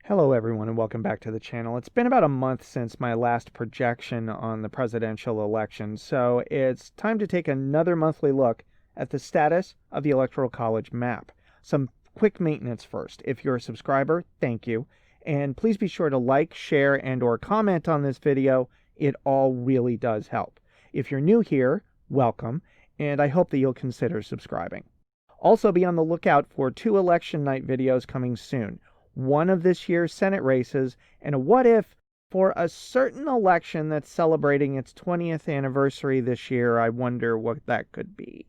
Hello everyone and welcome back to the channel. It's been about a month since my last projection on the presidential election, so it's time to take another monthly look at the status of the Electoral College map. Some quick maintenance first. If you're a subscriber, thank you. And please be sure to like, share, and or comment on this video. It all really does help. If you're new here, welcome, and I hope that you'll consider subscribing. Also be on the lookout for 2 election night videos coming soon. One of this year's Senate races, and a what if for a certain election that's celebrating its 20th anniversary this year. I wonder what that could be.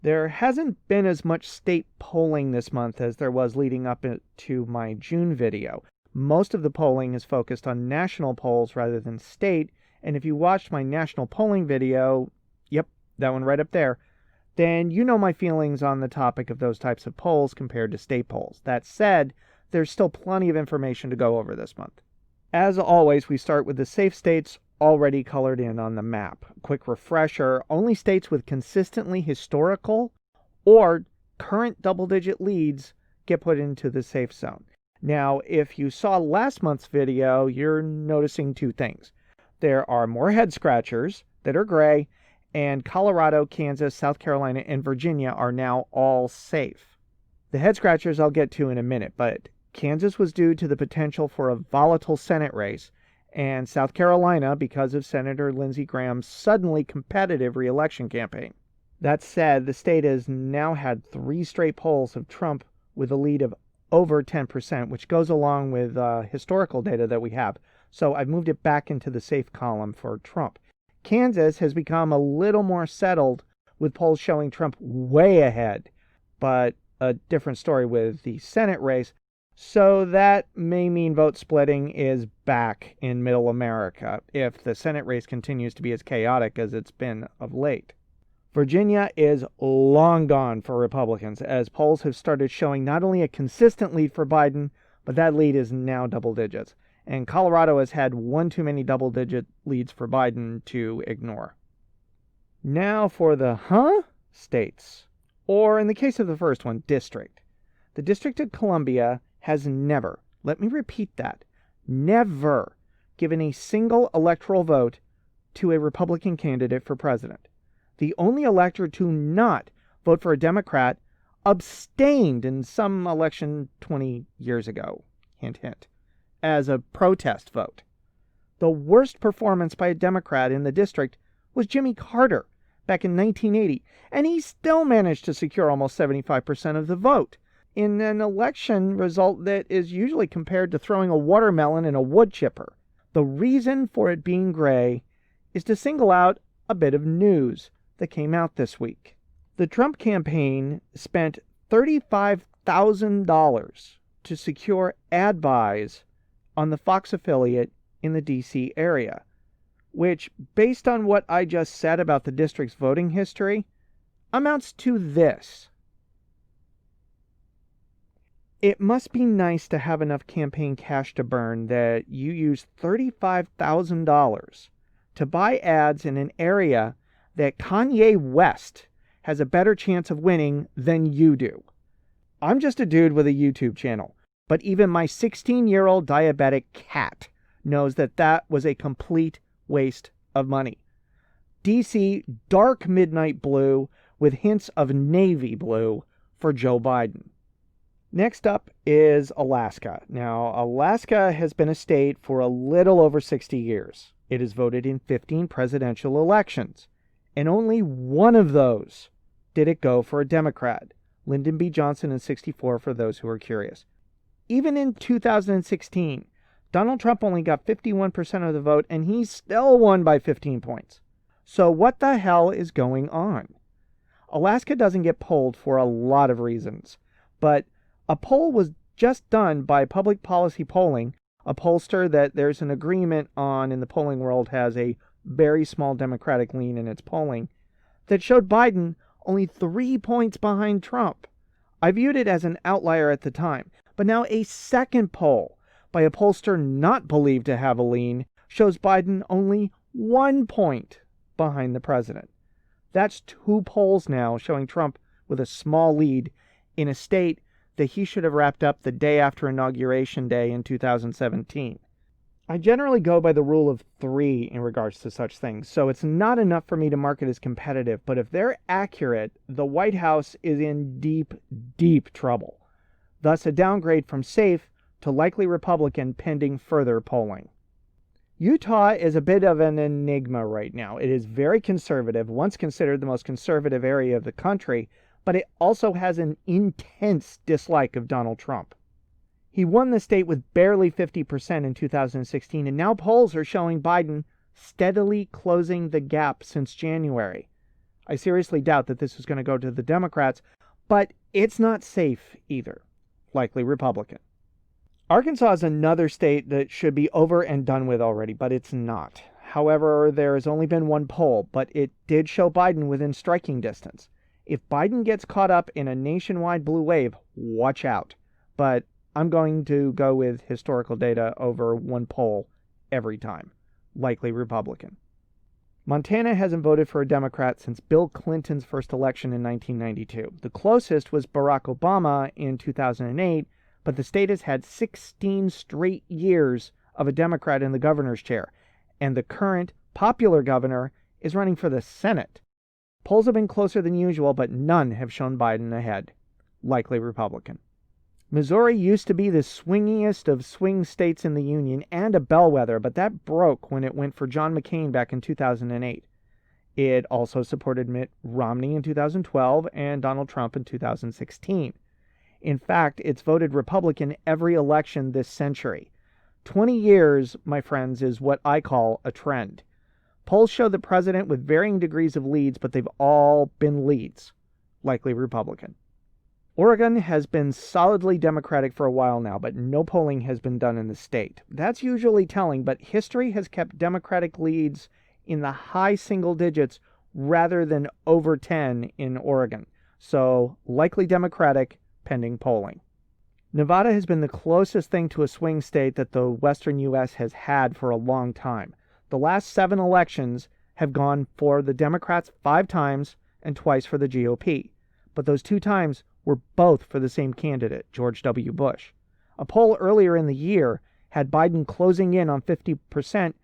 There hasn't been as much state polling this month as there was leading up to my June video. Most of the polling is focused on national polls rather than state, and if you watched my national polling video, yep, that one right up there, then you know my feelings on the topic of those types of polls compared to state polls. That said, there's still plenty of information to go over this month. As always, we start with the safe states already colored in on the map. Quick refresher, only states with consistently historical or current double-digit leads get put into the safe zone. Now, if you saw last month's video, you're noticing 2 things. There are more head-scratchers that are gray, and Colorado, Kansas, South Carolina, and Virginia are now all safe. The head-scratchers I'll get to in a minute, but Kansas was due to the potential for a volatile Senate race, and South Carolina because of Senator Lindsey Graham's suddenly competitive re-election campaign. That said, the state has now had 3 straight polls of Trump with a lead of over 10%, which goes along with historical data that we have. So I've moved it back into the safe column for Trump. Kansas has become a little more settled with polls showing Trump way ahead, but a different story with the Senate race. So that may mean vote splitting is back in Middle America if the Senate race continues to be as chaotic as it's been of late. Virginia is long gone for Republicans, as polls have started showing not only a consistent lead for Biden, but that lead is now double digits. And Colorado has had one too many double-digit leads for Biden to ignore. Now for the states, or in the case of the first one, district. The District of Columbia has never, let me repeat that, never given a single electoral vote to a Republican candidate for president. The only elector to not vote for a Democrat abstained in some election 20 years ago, hint, hint, as a protest vote. The worst performance by a Democrat in the district was Jimmy Carter back in 1980, and he still managed to secure almost 75% of the vote in an election result that is usually compared to throwing a watermelon in a wood chipper. The reason for it being gray is to single out a bit of news that came out this week. The Trump campaign spent $35,000 to secure ad buys on the Fox affiliate in the D.C. area, which, based on what I just said about the district's voting history, amounts to this. It must be nice to have enough campaign cash to burn that you use $35,000 to buy ads in an area that Kanye West has a better chance of winning than you do. I'm just a dude with a YouTube channel, but even my 16-year-old diabetic cat knows that that was a complete waste of money. DC dark midnight blue with hints of navy blue for Joe Biden. Next up is Alaska. Now, Alaska has been a state for a little over 60 years. It has voted in 15 presidential elections, and only one of those did it go for a Democrat, Lyndon B. Johnson in 64 for those who are curious. Even in 2016, Donald Trump only got 51% of the vote, and he still won by 15 points. So what the hell is going on? Alaska doesn't get polled for a lot of reasons, but a poll was just done by Public Policy Polling, a pollster that there's an agreement on in the polling world has a very small Democratic lean in its polling, that showed Biden only 3 points behind Trump. I viewed it as an outlier at the time, but now a second poll by a pollster not believed to have a lean shows Biden only 1 point behind the president. That's 2 polls now showing Trump with a small lead in a state that he should have wrapped up the day after Inauguration Day in 2017. I generally go by the rule of 3 in regards to such things, so it's not enough for me to mark it as competitive, but if they're accurate, the White House is in deep, deep trouble. Thus, a downgrade from safe to likely Republican pending further polling. Utah is a bit of an enigma right now. It is very conservative, once considered the most conservative area of the country, but it also has an intense dislike of Donald Trump. He won the state with barely 50% in 2016, and now polls are showing Biden steadily closing the gap since January. I seriously doubt that this is going to go to the Democrats, but it's not safe either. Likely Republican. Arkansas is another state that should be over and done with already, but it's not. However, there has only been one poll, but it did show Biden within striking distance. If Biden gets caught up in a nationwide blue wave, watch out. But I'm going to go with historical data over one poll every time. Likely Republican. Montana hasn't voted for a Democrat since Bill Clinton's first election in 1992. The closest was Barack Obama in 2008, but the state has had 16 straight years of a Democrat in the governor's chair, and the current popular governor is running for the Senate. Polls have been closer than usual, but none have shown Biden ahead. Likely Republican. Missouri used to be the swingiest of swing states in the Union and a bellwether, but that broke when it went for John McCain back in 2008. It also supported Mitt Romney in 2012 and Donald Trump in 2016. In fact, it's voted Republican every election this century. 20 years, my friends, is what I call a trend. Polls show the president with varying degrees of leads, but they've all been leads. Likely Republican. Oregon has been solidly Democratic for a while now, but no polling has been done in the state. That's usually telling, but history has kept Democratic leads in the high single digits rather than over 10 in Oregon. So, likely Democratic, pending polling. Nevada has been the closest thing to a swing state that the western U.S. has had for a long time. The last 7 elections have gone for the Democrats 5 times and twice for the GOP. But those 2 times were both for the same candidate, George W. Bush. A poll earlier in the year had Biden closing in on 50%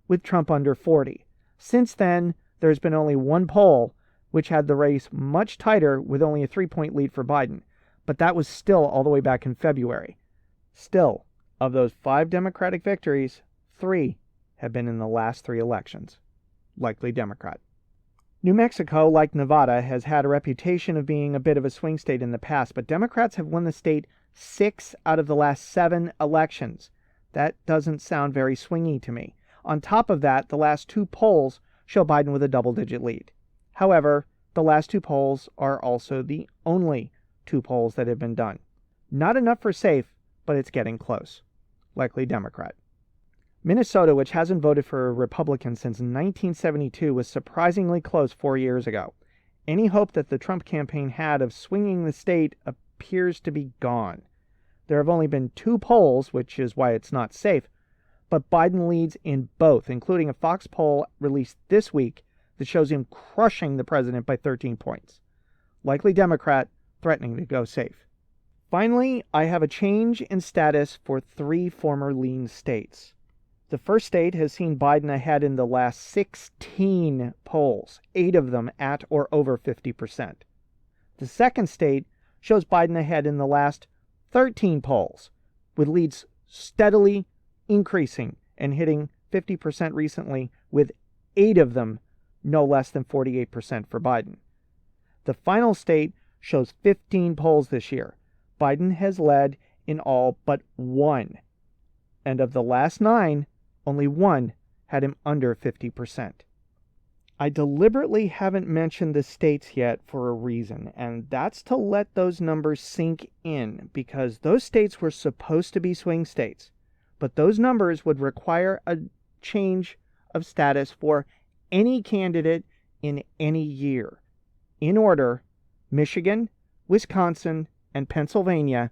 with Trump under 40%. Since then, there's been only one poll which had the race much tighter with only a 3-point lead for Biden. But that was still all the way back in February. Still, of those 5 Democratic victories, 3 have been in the last 3 elections. Likely Democrat. New Mexico, like Nevada, has had a reputation of being a bit of a swing state in the past, but Democrats have won the state 6 out of the last 7 elections. That doesn't sound very swingy to me. On top of that, the last 2 polls show Biden with a double-digit lead. However, the last 2 polls are also the only 2 polls that have been done. Not enough for safe, but it's getting close. Likely Democrat. Minnesota, which hasn't voted for a Republican since 1972, was surprisingly close 4 years ago. Any hope that the Trump campaign had of swinging the state appears to be gone. There have only been 2 polls, which is why it's not safe, but Biden leads in both, including a Fox poll released this week that shows him crushing the president by 13 points. Likely Democrat, threatening to go safe. Finally, I have a change in status for 3 former lean states. The first state has seen Biden ahead in the last 16 polls, 8 of them at or over 50%. The second state shows Biden ahead in the last 13 polls, with leads steadily increasing and hitting 50% recently, with 8 of them no less than 48% for Biden. The final state shows 15 polls this year. Biden has led in all but 1. And of the last 9, only 1 had him under 50%. I deliberately haven't mentioned the states yet for a reason, and that's to let those numbers sink in, because those states were supposed to be swing states, but those numbers would require a change of status for any candidate in any year. In order, Michigan, Wisconsin, and Pennsylvania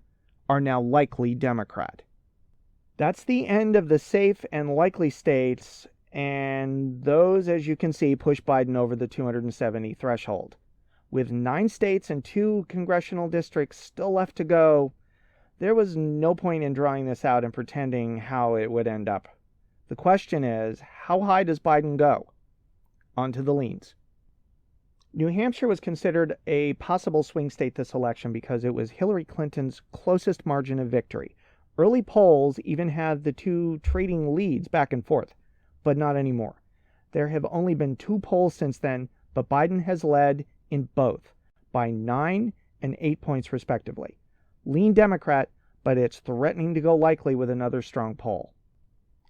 are now likely Democrat. That's the end of the safe and likely states, and those, as you can see, push Biden over the 270 threshold. With 9 states and 2 congressional districts still left to go, There was no point in drawing this out and pretending how it would end up. The question is, how high does Biden go? On to the leans. New Hampshire was considered a possible swing state this election because it was Hillary Clinton's closest margin of victory. Early polls even had the two trading leads back and forth, but not anymore. There have only been 2 polls since then, but Biden has led in both by 9 and 8 points respectively. Lean Democrat, but it's threatening to go likely with another strong poll.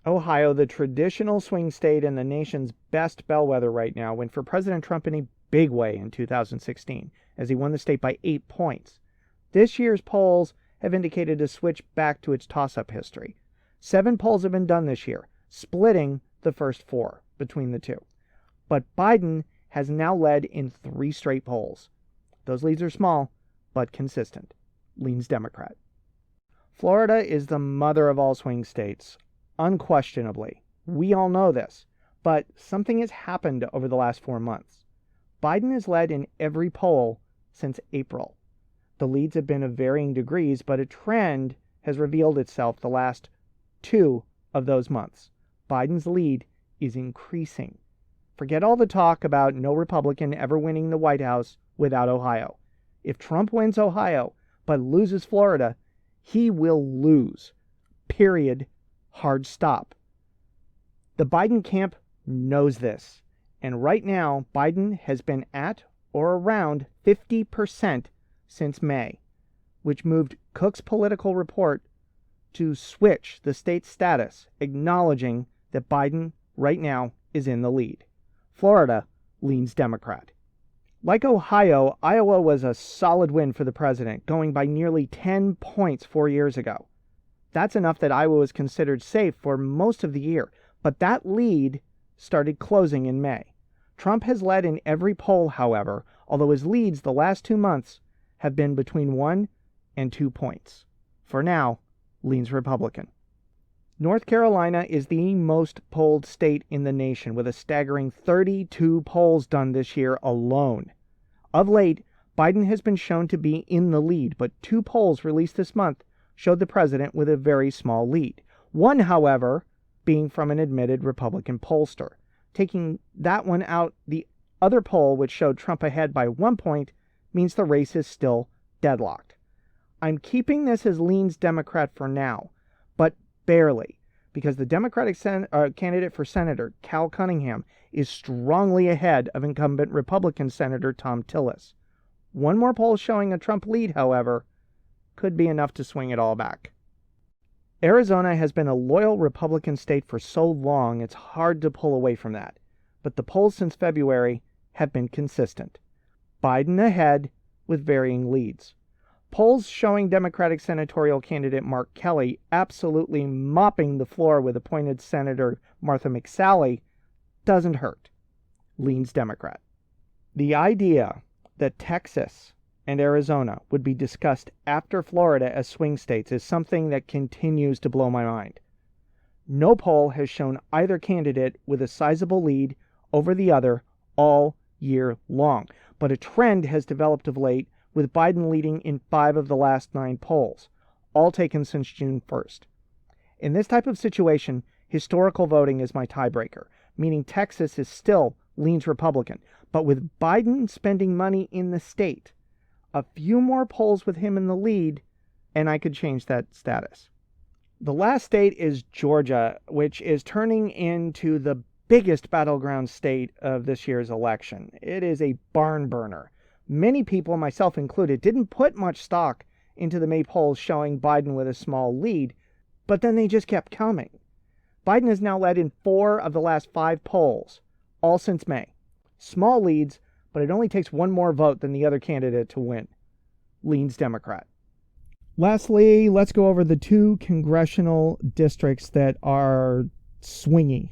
Ohio, the traditional swing state and the nation's best bellwether right now, went for President Trump in a big way in 2016, as he won the state by 8 points. This year's polls have indicated a switch back to its toss-up history. 7 polls have been done this year, splitting the first 4 between the two. But Biden has now led in 3 straight polls. Those leads are small, but consistent. Leans Democrat. Florida is the mother of all swing states, unquestionably. We all know this, but something has happened over the last 4 months. Biden has led in every poll since April. The leads have been of varying degrees, but a trend has revealed itself the last 2 of those months. Biden's lead is increasing. Forget all the talk about no Republican ever winning the White House without Ohio. If Trump wins Ohio but loses Florida, he will lose. Period. Hard stop. The Biden camp knows this. And right now, Biden has been at or around 50% since May, which moved Cook's political report to switch the state's status, acknowledging that Biden right now is in the lead. Florida leans Democrat. Like Ohio, Iowa was a solid win for the president, going by nearly 10 points 4 years ago. That's enough that Iowa was considered safe for most of the year, but that lead started closing in May. Trump has led in every poll, however, although his leads the last 2 months have been between 1 and 2 points. For now, leans Republican. North Carolina is the most polled state in the nation, with a staggering 32 polls done this year alone. Of late, Biden has been shown to be in the lead, but 2 polls released this month showed the president with a very small lead. One, however, being from an admitted Republican pollster. Taking that one out, the other poll, which showed Trump ahead by 1 point, means the race is still deadlocked. I'm keeping this as leans Democrat for now, but barely, because the Democratic candidate for Senator, Cal Cunningham, is strongly ahead of incumbent Republican Senator Tom Tillis. One more poll showing a Trump lead, however, could be enough to swing it all back. Arizona has been a loyal Republican state for so long it's hard to pull away from that, but the polls since February have been consistent. Biden ahead with varying leads. Polls showing Democratic senatorial candidate Mark Kelly absolutely mopping the floor with appointed Senator Martha McSally doesn't hurt. Leans Democrat. The idea that Texas and Arizona would be discussed after Florida as swing states is something that continues to blow my mind. No poll has shown either candidate with a sizable lead over the other all year long, but a trend has developed of late, with Biden leading in 5 of the last 9 polls, all taken since June 1st. In this type of situation, historical voting is my tiebreaker, meaning Texas is still leans Republican, but with Biden spending money in the state, a few more polls with him in the lead, and I could change that status. The last state is Georgia, which is turning into the biggest battleground state of this year's election. It is a barn burner. Many people, myself included, didn't put much stock into the May polls showing Biden with a small lead, but then they just kept coming. Biden has now led in 4 of the last 5 polls, all since May. Small leads, but it only takes 1 more vote than the other candidate to win. Leans Democrat. Lastly, let's go over the 2 congressional districts that are swingy.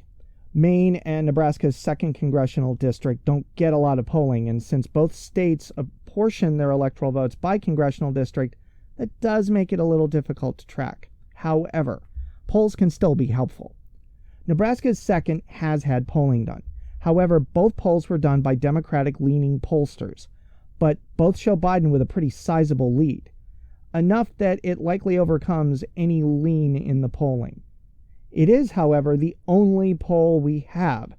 Maine and Nebraska's 2nd congressional district don't get a lot of polling, and since both states apportion their electoral votes by congressional district, that does make it a little difficult to track. However, polls can still be helpful. Nebraska's 2nd has had polling done. However, both polls were done by Democratic-leaning pollsters, but both show Biden with a pretty sizable lead. enough that it likely overcomes any lean in the polling. It is, however, the only poll we have,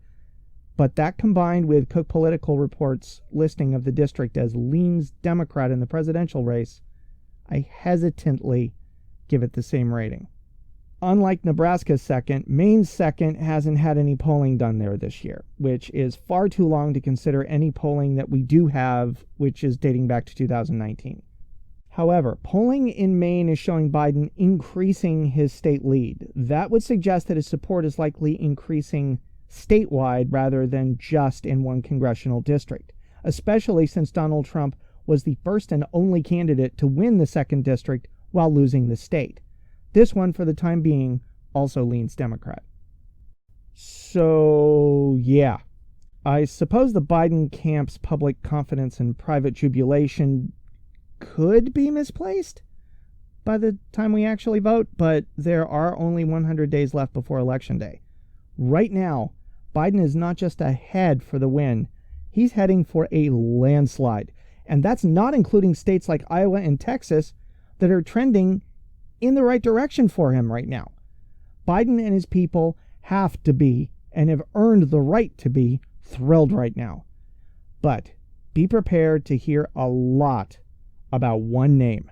but that combined with Cook Political Report's listing of the district as leans Democrat in the presidential race, I hesitantly give it the same rating. Unlike Nebraska's second, Maine's second hasn't had any polling done there this year, which is far too long to consider any polling that we do have, which is dating back to 2019. However, polling in Maine is showing Biden increasing his state lead. That would suggest that his support is likely increasing statewide rather than just in one congressional district, especially since Donald Trump was the first and only candidate to win the second district while losing the state. This one, for the time being, also leans Democrat. So, yeah. I suppose the Biden camp's public confidence and private jubilation could be misplaced by the time we actually vote, but there are only 100 days left before Election Day. Right now, Biden is not just ahead for the win, he's heading for a landslide. And that's not including states like Iowa and Texas that are trending in the right direction for him right now. Biden and his people have to be, and have earned the right to be, thrilled right now. But be prepared to hear a lot about one name,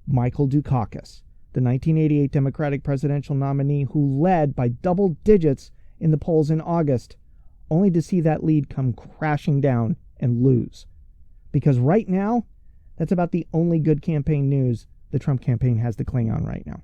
Michael Dukakis, the 1988 Democratic presidential nominee who led by double digits in the polls in August, only to see that lead come crashing down and lose. Because right now, that's about the only good campaign news the Trump campaign has to cling on right now.